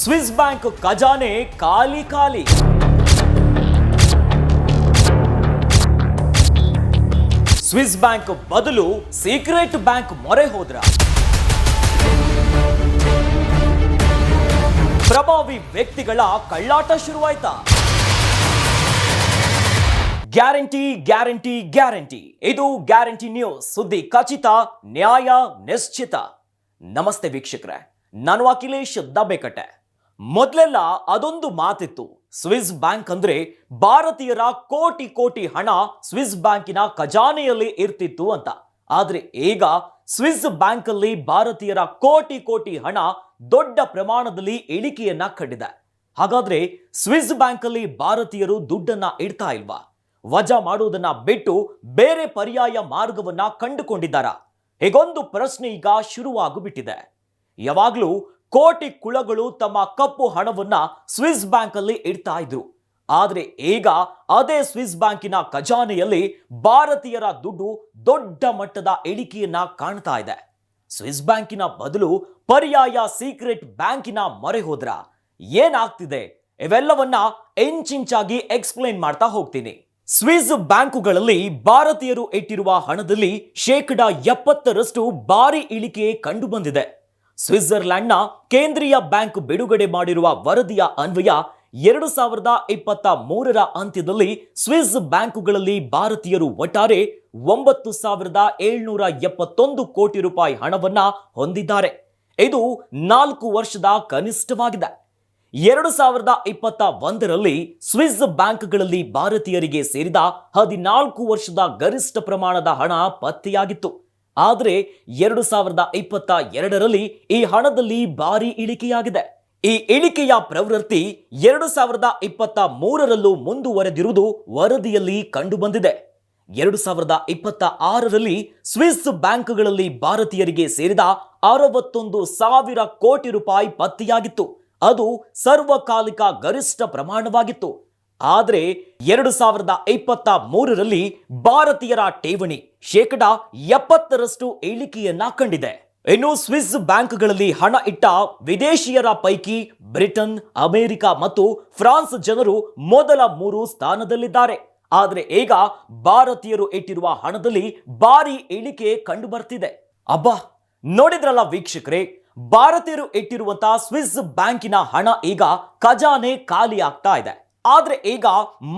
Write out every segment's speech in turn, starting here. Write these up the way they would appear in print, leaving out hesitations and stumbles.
Swiss bank ಖಜಾನೆ ಖಾಲಿ ಖಾಲಿ. ಸ್ವಿಸ್ ಬ್ಯಾಂಕ್ ಬದಲು ಸೀಕ್ರೆಟ್ ಬ್ಯಾಂಕ್ ಮೊರೆ ಹೋದ್ರ? ಪ್ರಭಾವಿ ವ್ಯಕ್ತಿಗಳ ಕಳ್ಳಾಟ ಶುರುವಾಯ್ತಾ? Guarantee guarantee guarantee. ಇದು ಗ್ಯಾರಂಟಿ ನ್ಯೂಸ್, ಸುದ್ದಿ ಖಚಿತ, ನ್ಯಾಯ ನಿಶ್ಚಿತ. ನಮಸ್ತೆ ವೀಕ್ಷಕರೇ, ನಾನು ಅಖಿಲೇಶ್ ದಬ್ಬೆಕಟ್ಟೆ. ಮೊದಲೆಲ್ಲ ಅದೊಂದು ಮಾತಿತ್ತು, ಸ್ವಿಸ್ ಬ್ಯಾಂಕ್ ಅಂದ್ರೆ ಭಾರತೀಯರ ಕೋಟಿ ಕೋಟಿ ಹಣ ಸ್ವಿಸ್ ಬ್ಯಾಂಕಿನ ಖಜಾನೆಯಲ್ಲಿ ಇರ್ತಿತ್ತು ಅಂತ. ಆದ್ರೆ ಈಗ ಸ್ವಿಸ್ ಬ್ಯಾಂಕ್ ಅಲ್ಲಿ ಭಾರತೀಯರ ಕೋಟಿ ಕೋಟಿ ಹಣ ದೊಡ್ಡ ಪ್ರಮಾಣದಲ್ಲಿ ಇಳಿಕೆಯನ್ನ ಕಂಡಿದೆ. ಹಾಗಾದ್ರೆ ಸ್ವಿಸ್ ಬ್ಯಾಂಕ್ ಅಲ್ಲಿ ಭಾರತೀಯರು ದುಡ್ಡನ್ನ ಇಡ್ತಾ ಇಲ್ವಾ? ವಜಾ ಮಾಡುವುದನ್ನ ಬಿಟ್ಟು ಬೇರೆ ಪರ್ಯಾಯ ಮಾರ್ಗವನ್ನ ಕಂಡುಕೊಂಡಿದ್ದಾರಾ? ಹೀಗೊಂದು ಪ್ರಶ್ನೆ ಈಗ ಶುರುವಾಗುಬಿಟ್ಟಿದೆ. ಯಾವಾಗ್ಲೂ ಕೋಟಿ ಕುಳಗಳು ತಮ್ಮ ಕಪ್ಪು ಹಣವನ್ನ ಸ್ವಿಸ್ ಬ್ಯಾಂಕ್ ಅಲ್ಲಿ ಇಡ್ತಾ ಇದ್ರು. ಆದ್ರೆ ಈಗ ಅದೇ ಸ್ವಿಸ್ ಬ್ಯಾಂಕಿನ ಖಜಾನೆಯಲ್ಲಿ ಭಾರತೀಯರ ದುಡ್ಡು ದೊಡ್ಡ ಮಟ್ಟದ ಇಳಿಕೆಯನ್ನ ಕಾಣ್ತಾ ಇದೆ. ಸ್ವಿಸ್ ಬ್ಯಾಂಕಿನ ಬದಲು ಪರ್ಯಾಯ ಸೀಕ್ರೆಟ್ ಬ್ಯಾಂಕಿನ ಮೊರೆ ಹೋದ್ರ? ಏನಾಗ್ತಿದೆ ಇವೆಲ್ಲವನ್ನ ಇಂಚಿಂಚಾಗಿ ಎಕ್ಸ್ಪ್ಲೇನ್ ಮಾಡ್ತಾ ಹೋಗ್ತೀನಿ. ಸ್ವಿಸ್ ಬ್ಯಾಂಕುಗಳಲ್ಲಿ ಭಾರತೀಯರು ಇಟ್ಟಿರುವ ಹಣದಲ್ಲಿ 70% ಭಾರಿ ಇಳಿಕೆ ಕಂಡು ಬಂದಿದೆ. ಸ್ವಿಟ್ಜರ್ಲೆಂಡ್ನ ಕೇಂದ್ರೀಯ ಬ್ಯಾಂಕ್ ಬಿಡುಗಡೆ ಮಾಡಿರುವ ವರದಿಯ ಅನ್ವಯ 2023ರ ಅಂತ್ಯದಲ್ಲಿ ಸ್ವಿಸ್ ಬ್ಯಾಂಕುಗಳಲ್ಲಿ ಭಾರತೀಯರು ಒಟ್ಟಾರೆ 9,771 ಕೋಟಿ ರೂಪಾಯಿ ಹಣವನ್ನ ಹೊಂದಿದ್ದಾರೆ. ಇದು 4 ವರ್ಷದ ಕನಿಷ್ಠವಾಗಿದೆ. 2021ರಲ್ಲಿ ಸ್ವಿಸ್ ಬ್ಯಾಂಕ್ಗಳಲ್ಲಿ ಭಾರತೀಯರಿಗೆ ಸೇರಿದ 14 ವರ್ಷದ ಗರಿಷ್ಠ ಪ್ರಮಾಣದ ಹಣ ಪತ್ತೆಯಾಗಿತ್ತು. ಆದರೆ 2022ರಲ್ಲಿ ಈ ಹಣದಲ್ಲಿ ಭಾರಿ ಇಳಿಕೆಯಾಗಿದೆ. ಈ ಇಳಿಕೆಯ ಪ್ರವೃತ್ತಿ 2023ರಲ್ಲೂ ಮುಂದುವರೆದಿರುವುದು ವರದಿಯಲ್ಲಿ ಕಂಡುಬಂದಿದೆ. 2026ರಲ್ಲಿ ಸ್ವಿಸ್ ಬ್ಯಾಂಕ್ಗಳಲ್ಲಿ ಭಾರತೀಯರಿಗೆ ಸೇರಿದ 61,000 ಕೋಟಿ ರೂಪಾಯಿ ಪತ್ತೆಯಾಗಿತ್ತು. ಅದು ಸರ್ವಕಾಲಿಕ ಗರಿಷ್ಠ ಪ್ರಮಾಣವಾಗಿತ್ತು. ಆದರೆ 2023ರಲ್ಲಿ ಭಾರತೀಯರ ಠೇವಣಿ 70% ಇಳಿಕೆಯನ್ನ ಕಂಡಿದೆ. ಇನ್ನು ಸ್ವಿಸ್ ಬ್ಯಾಂಕ್ಗಳಲ್ಲಿ ಹಣ ಇಟ್ಟ ವಿದೇಶಿಯರ ಪೈಕಿ ಬ್ರಿಟನ್, ಅಮೆರಿಕ ಮತ್ತು ಫ್ರಾನ್ಸ್ ಜನರು ಮೊದಲ 3 ಸ್ಥಾನದಲ್ಲಿದ್ದಾರೆ. ಆದರೆ ಈಗ ಭಾರತೀಯರು ಇಟ್ಟಿರುವ ಹಣದಲ್ಲಿ ಭಾರಿ ಇಳಿಕೆ ಕಂಡು ಬರ್ತಿದೆ. ಅಬ್ಬಾ, ನೋಡಿದ್ರಲ್ಲ ವೀಕ್ಷಕರೇ, ಭಾರತೀಯರು ಇಟ್ಟಿರುವಂತಹ ಸ್ವಿಸ್ ಬ್ಯಾಂಕಿನ ಹಣ ಈಗ ಖಜಾನೆ ಖಾಲಿ ಆಗ್ತಾ ಇದೆ. ಆದ್ರೆ ಈಗ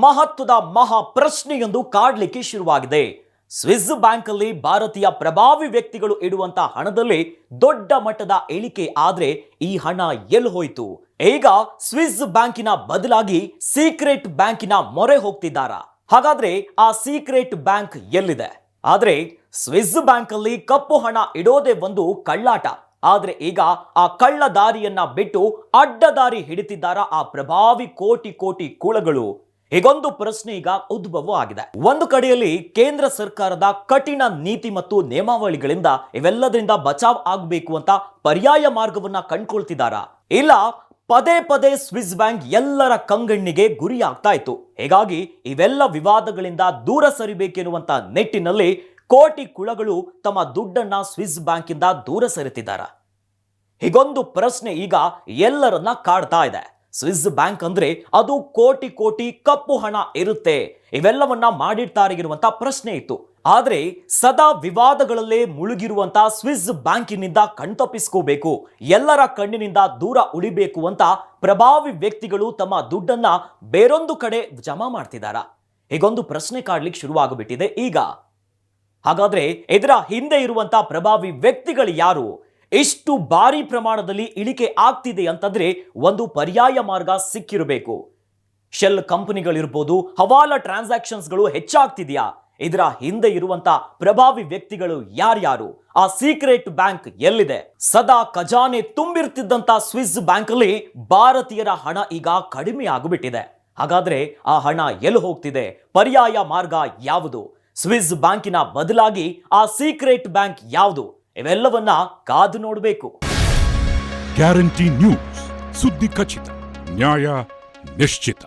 ಮಹತ್ವದ ಮಹಾ ಪ್ರಶ್ನೆಯೊಂದು ಕಾಡ್ಲಿಕ್ಕೆ ಶುರುವಾಗಿದೆ. ಸ್ವಿಸ್ ಬ್ಯಾಂಕ್ ಅಲ್ಲಿ ಭಾರತೀಯ ಪ್ರಭಾವಿ ವ್ಯಕ್ತಿಗಳು ಇಡುವಂತಹ ಹಣದಲ್ಲಿ ದೊಡ್ಡ ಮಟ್ಟದ ಇಳಿಕೆ ಆದ್ರೆ ಈ ಹಣ ಎಲ್ಲಿ ಹೋಯ್ತು? ಈಗ ಸ್ವಿಸ್ ಬ್ಯಾಂಕಿನ ಬದಲಾಗಿ ಸೀಕ್ರೆಟ್ ಬ್ಯಾಂಕಿನ ಮೊರೆ ಹೋಗ್ತಿದ್ದಾರಾ? ಹಾಗಾದ್ರೆ ಆ ಸೀಕ್ರೆಟ್ ಬ್ಯಾಂಕ್ ಎಲ್ಲಿದೆ? ಆದ್ರೆ ಸ್ವಿಸ್ ಬ್ಯಾಂಕ್ ಅಲ್ಲಿ ಕಪ್ಪು ಹಣ ಇಡೋದೇ ಒಂದು ಕಳ್ಳಾಟ. ಆದ್ರೆ ಈಗ ಆ ಕಳ್ಳ ದಾರಿಯನ್ನ ಬಿಟ್ಟು ಅಡ್ಡ ದಾರಿ ಹಿಡಿತಿದ್ದಾರಾ ಆ ಪ್ರಭಾವಿ ಕೋಟಿ ಕೋಟಿ ಕುಳಗಳು? ಹೀಗೊಂದು ಪ್ರಶ್ನೆ ಈಗ ಉದ್ಭವ ಆಗಿದೆ. ಒಂದು ಕಡೆಯಲ್ಲಿ ಕೇಂದ್ರ ಸರ್ಕಾರದ ಕಠಿಣ ನೀತಿ ಮತ್ತು ನಿಯಮಾವಳಿಗಳಿಂದ ಇವೆಲ್ಲದರಿಂದ ಬಚಾವ್ ಆಗಬೇಕು ಅಂತ ಪರ್ಯಾಯ ಮಾರ್ಗವನ್ನ ಕಂಡುಕೊಳ್ತಿದ್ದಾರಾ? ಇಲ್ಲ ಪದೇ ಪದೇ ಸ್ವಿಸ್ ಬ್ಯಾಂಕ್ ಎಲ್ಲರ ಕಂಗಣ್ಣಿಗೆ ಗುರಿಯಾಗ್ತಾ ಇತ್ತು. ಹೀಗಾಗಿ ಇವೆಲ್ಲ ವಿವಾದಗಳಿಂದ ದೂರ ಸರಿಬೇಕೆನ್ನುವಂತ ನಿಟ್ಟಿನಲ್ಲಿ ಕೋಟಿ ಕುಳಗಳು ತಮ್ಮ ದುಡ್ಡನ್ನ ಸ್ವಿಸ್ ಬ್ಯಾಂಕ್ ಇಂದ ದೂರ ಸರಿತಿದ್ದಾರೆ. ಹೀಗೊಂದು ಪ್ರಶ್ನೆ ಈಗ ಎಲ್ಲರನ್ನ ಕಾಡ್ತಾ ಇದೆ. ಸ್ವಿಸ್ ಬ್ಯಾಂಕ್ ಅಂದ್ರೆ ಅದು ಕೋಟಿ ಕೋಟಿ ಕಪ್ಪು ಹಣ ಇರುತ್ತೆ, ಇವೆಲ್ಲವನ್ನ ಮಾಡಿರ್ತಾರೆ ಇರುವಂತ ಪ್ರಶ್ನೆ ಇತ್ತು. ಆದ್ರೆ ಸದಾ ವಿವಾದಗಳಲ್ಲೇ ಮುಳುಗಿರುವಂತ ಸ್ವಿಸ್ ಬ್ಯಾಂಕಿನಿಂದ ಕಣ್ತಪ್ಪಿಸ್ಕೋಬೇಕು, ಎಲ್ಲರ ಕಣ್ಣಿನಿಂದ ದೂರ ಉಳಿಬೇಕು ಅಂತ ಪ್ರಭಾವಿ ವ್ಯಕ್ತಿಗಳು ತಮ್ಮ ದುಡ್ಡನ್ನ ಬೇರೊಂದು ಕಡೆ ಜಮಾ ಮಾಡ್ತಿದ್ದಾರಾ? ಹೀಗೊಂದು ಪ್ರಶ್ನೆ ಕಾಡ್ಲಿಕ್ಕೆ ಶುರುವಾಗ್ಬಿಟ್ಟಿದೆ ಈಗ. ಹಾಗಾದ್ರೆ ಇದರ ಹಿಂದೆ ಇರುವಂತ ಪ್ರಭಾವಿ ವ್ಯಕ್ತಿಗಳು ಯಾರು? ಇಷ್ಟು ಭಾರಿ ಪ್ರಮಾಣದಲ್ಲಿ ಇಳಿಕೆ ಆಗ್ತಿದೆ ಅಂತಂದ್ರೆ ಒಂದು ಪರ್ಯಾಯ ಮಾರ್ಗ ಸಿಕ್ಕಿರಬೇಕು. ಶೆಲ್ ಕಂಪನಿಗಳಿರ್ಬೋದು, ಹವಾಲಾ ಟ್ರಾನ್ಸಾಕ್ಷನ್ಸ್ಗಳು ಹೆಚ್ಚಾಗ್ತಿದೆಯಾ? ಇದರ ಹಿಂದೆ ಇರುವಂತ ಪ್ರಭಾವಿ ವ್ಯಕ್ತಿಗಳು ಯಾರ್ಯಾರು? ಆ ಸೀಕ್ರೆಟ್ ಬ್ಯಾಂಕ್ ಎಲ್ಲಿದೆ? ಸದಾ ಖಜಾನೆ ತುಂಬಿರ್ತಿದ್ದಂತ ಸ್ವಿಸ್ ಬ್ಯಾಂಕ್ ಅಲ್ಲಿ ಭಾರತೀಯರ ಹಣ ಈಗ ಕಡಿಮೆ ಆಗಿಬಿಟ್ಟಿದೆ. ಹಾಗಾದ್ರೆ ಆ ಹಣ ಎಲ್ಲಿ ಹೋಗ್ತಿದೆ? ಪರ್ಯಾಯ ಮಾರ್ಗ ಯಾವುದು? ಸ್ವಿಸ್ ಬ್ಯಾಂಕಿನ ಬದಲಾಗಿ ಆ ಸೀಕ್ರೆಟ್ ಬ್ಯಾಂಕ್ ಯಾವುದು? ಇವೆಲ್ಲವನ್ನ ಕಾದು ನೋಡಬೇಕು. ಗ್ಯಾರಂಟಿ ನ್ಯೂಸ್, ಸುದ್ದಿ ಖಚಿತ, ನ್ಯಾಯ ನಿಶ್ಚಿತ.